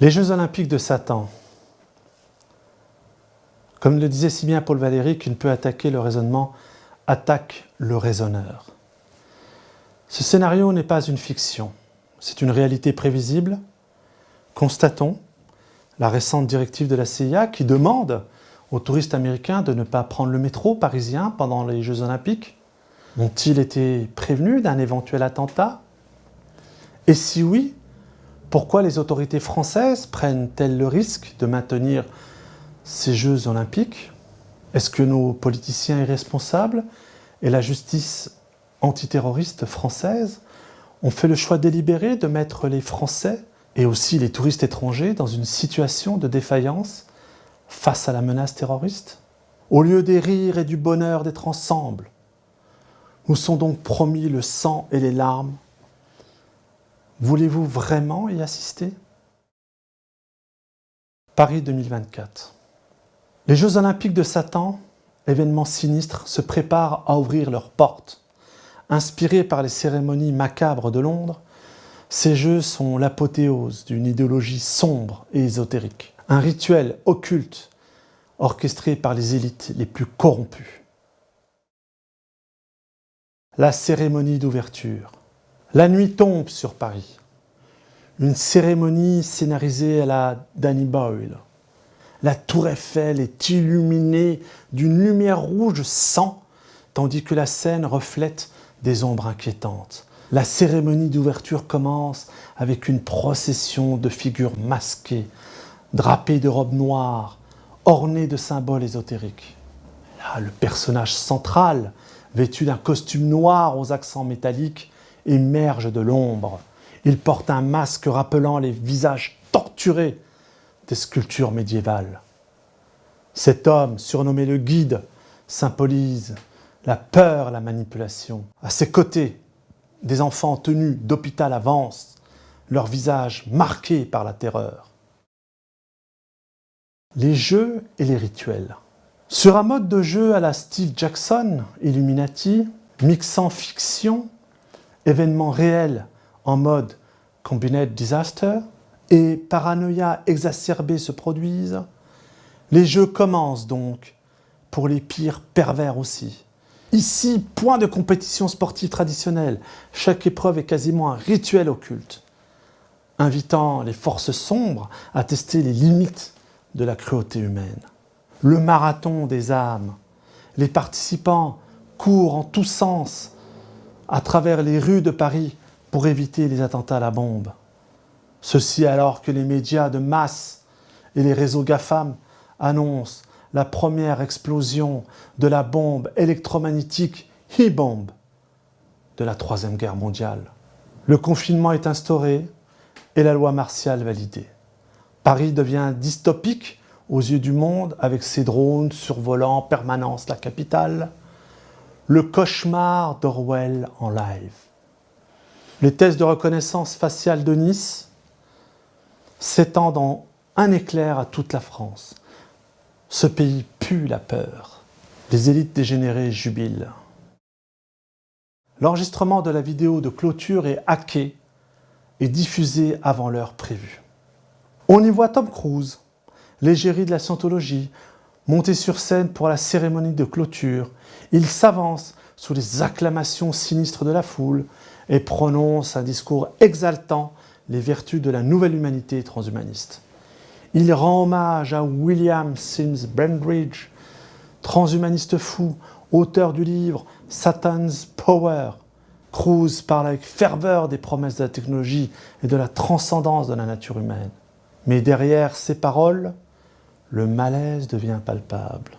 Les Jeux Olympiques de Satan. Comme le disait si bien Paul Valéry, qui ne peut attaquer le raisonnement, attaque le raisonneur. Ce scénario n'est pas une fiction, c'est une réalité prévisible. Constatons la récente directive de la CIA qui demande aux touristes américains de ne pas prendre le métro parisien pendant les Jeux Olympiques. Ont-ils été prévenus d'un éventuel attentat? Et si oui, pourquoi les autorités françaises prennent-elles le risque de maintenir ces Jeux Olympiques? Est-ce que nos politiciens irresponsables et la justice antiterroriste française ont fait le choix délibéré de mettre les Français et aussi les touristes étrangers dans une situation de défaillance face à la menace terroriste? Au lieu des rires et du bonheur d'être ensemble, nous sont donc promis le sang et les larmes. Voulez-vous vraiment y assister? Paris 2024. Les Jeux Olympiques de Satan, événements sinistres, se préparent à ouvrir leurs portes. Inspirés par les cérémonies macabres de Londres, ces Jeux sont l'apothéose d'une idéologie sombre et ésotérique. Un rituel occulte orchestré par les élites les plus corrompues. La cérémonie d'ouverture. La nuit tombe sur Paris. Une cérémonie scénarisée à la Danny Boyle. La tour Eiffel est illuminée d'une lumière rouge sang, tandis que la scène reflète des ombres inquiétantes. La cérémonie d'ouverture commence avec une procession de figures masquées, drapées de robes noires, ornées de symboles ésotériques. Là, le personnage central, vêtu d'un costume noir aux accents métalliques, émerge de l'ombre. Il porte un masque rappelant les visages torturés des sculptures médiévales. Cet homme, surnommé le guide, symbolise la peur, la manipulation. À ses côtés, des enfants en tenue d'hôpital avancent, leurs visages marqués par la terreur. Les jeux et les rituels. Sur un mode de jeu à la Steve Jackson, Illuminati, mixant fiction, événements réels en mode Combined Disaster et paranoïa exacerbée se produisent, les jeux commencent donc pour les pires pervers aussi. Ici, point de compétition sportive traditionnelle, chaque épreuve est quasiment un rituel occulte, invitant les forces sombres à tester les limites de la cruauté humaine. Le marathon des âmes. Les participants courent en tous sens à travers les rues de Paris pour éviter les attentats à la bombe. Ceci alors que les médias de masse et les réseaux GAFAM annoncent la première explosion de la bombe électromagnétique E-bomb de la Troisième Guerre mondiale. Le confinement est instauré et la loi martiale validée. Paris devient dystopique aux yeux du monde avec ses drones survolant en permanence la capitale. Le cauchemar d'Orwell en live. Les tests de reconnaissance faciale de Nice s'étendent en un éclair à toute la France. Ce pays pue la peur. Les élites dégénérées jubilent. L'enregistrement de la vidéo de clôture est hacké et diffusé avant l'heure prévue. On y voit Tom Cruise, l'égérie de la scientologie, monté sur scène pour la cérémonie de clôture. Il s'avance sous les acclamations sinistres de la foule et prononce un discours exaltant les vertus de la nouvelle humanité transhumaniste. Il rend hommage à William Sims Bainbridge, transhumaniste fou, auteur du livre Satan's Power. Cruise parle avec ferveur des promesses de la technologie et de la transcendance de la nature humaine. Mais derrière ces paroles, le malaise devient palpable.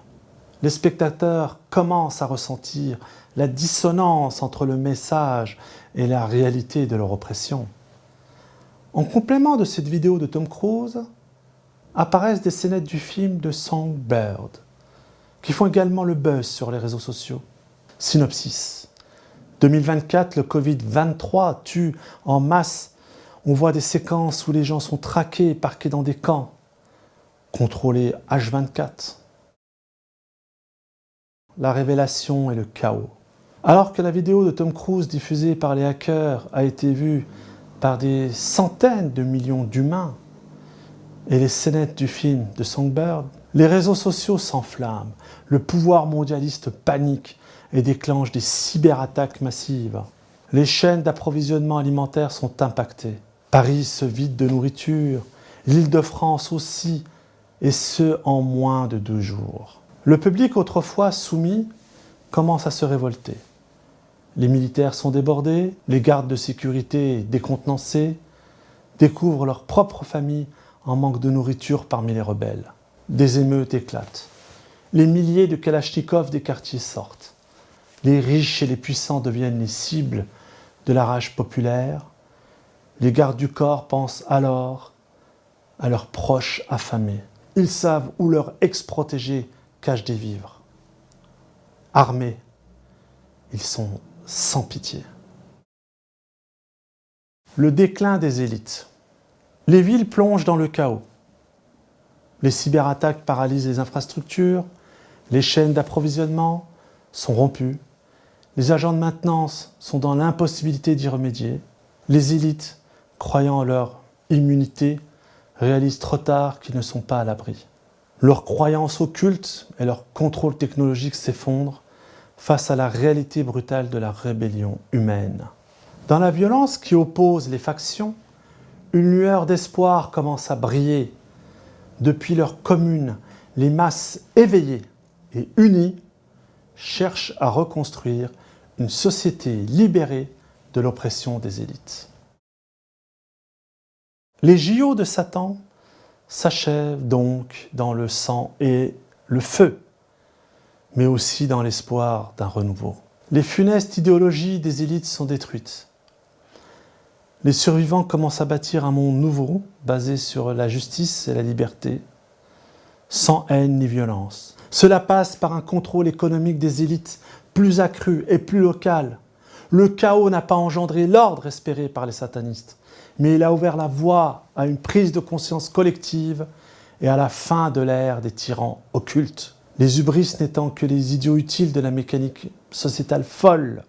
Les spectateurs commencent à ressentir la dissonance entre le message et la réalité de leur oppression. En complément de cette vidéo de Tom Cruise, apparaissent des scénettes du film de Songbird, qui font également le buzz sur les réseaux sociaux. Synopsis. 2024, le Covid-23 tue en masse. On voit des séquences où les gens sont traqués et parqués dans des camps, contrôlés H24. La révélation et le chaos. Alors que la vidéo de Tom Cruise diffusée par les hackers a été vue par des centaines de millions d'humains, et les scénettes du film de Songbird, les réseaux sociaux s'enflamment, le pouvoir mondialiste panique et déclenche des cyberattaques massives. Les chaînes d'approvisionnement alimentaire sont impactées. Paris se vide de nourriture, l'Île-de-France aussi, et ce en moins de 2 jours. Le public autrefois soumis commence à se révolter. Les militaires sont débordés, les gardes de sécurité décontenancés, découvrent leur propre famille en manque de nourriture parmi les rebelles. Des émeutes éclatent. Les milliers de kalachnikovs des quartiers sortent. Les riches et les puissants deviennent les cibles de la rage populaire. Les gardes du corps pensent alors à leurs proches affamés. Ils savent où leur ex-protégé cache des vivres. Armés, ils sont sans pitié. Le déclin des élites. Les villes plongent dans le chaos. Les cyberattaques paralysent les infrastructures, les chaînes d'approvisionnement sont rompues, les agents de maintenance sont dans l'impossibilité d'y remédier. Les élites, croyant en leur immunité, réalisent trop tard qu'ils ne sont pas à l'abri. Leurs croyances occultes et leur contrôle technologique s'effondrent face à la réalité brutale de la rébellion humaine. Dans la violence qui oppose les factions, une lueur d'espoir commence à briller. Depuis leur commune, les masses éveillées et unies cherchent à reconstruire une société libérée de l'oppression des élites. Les JO de Satan s'achèvent donc dans le sang et le feu, mais aussi dans l'espoir d'un renouveau. Les funestes idéologies des élites sont détruites. Les survivants commencent à bâtir un monde nouveau, basé sur la justice et la liberté, sans haine ni violence. Cela passe par un contrôle économique des élites plus accru et plus local. Le chaos n'a pas engendré l'ordre espéré par les satanistes, mais il a ouvert la voie à une prise de conscience collective et à la fin de l'ère des tyrans occultes. Les hubris n'étant que les idiots utiles de la mécanique sociétale folle,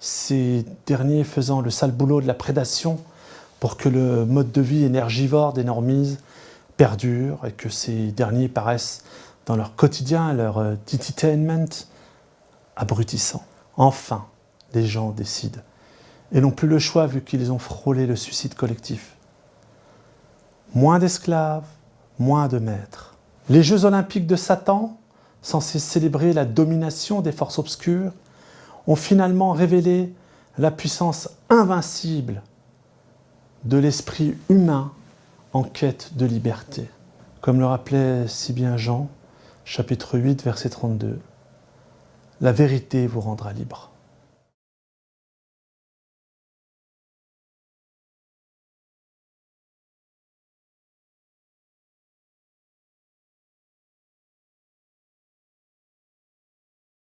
ces derniers faisant le sale boulot de la prédation pour que le mode de vie énergivore des normies perdure et que ces derniers paraissent dans leur quotidien, leur entertainment abrutissant. Enfin, les gens décident et n'ont plus le choix vu qu'ils ont frôlé le suicide collectif. Moins d'esclaves, moins de maîtres. Les Jeux olympiques de Satan, censés célébrer la domination des forces obscures, ont finalement révélé la puissance invincible de l'esprit humain en quête de liberté. Comme le rappelait si bien Jean, chapitre 8, verset 32, « La vérité vous rendra libre ».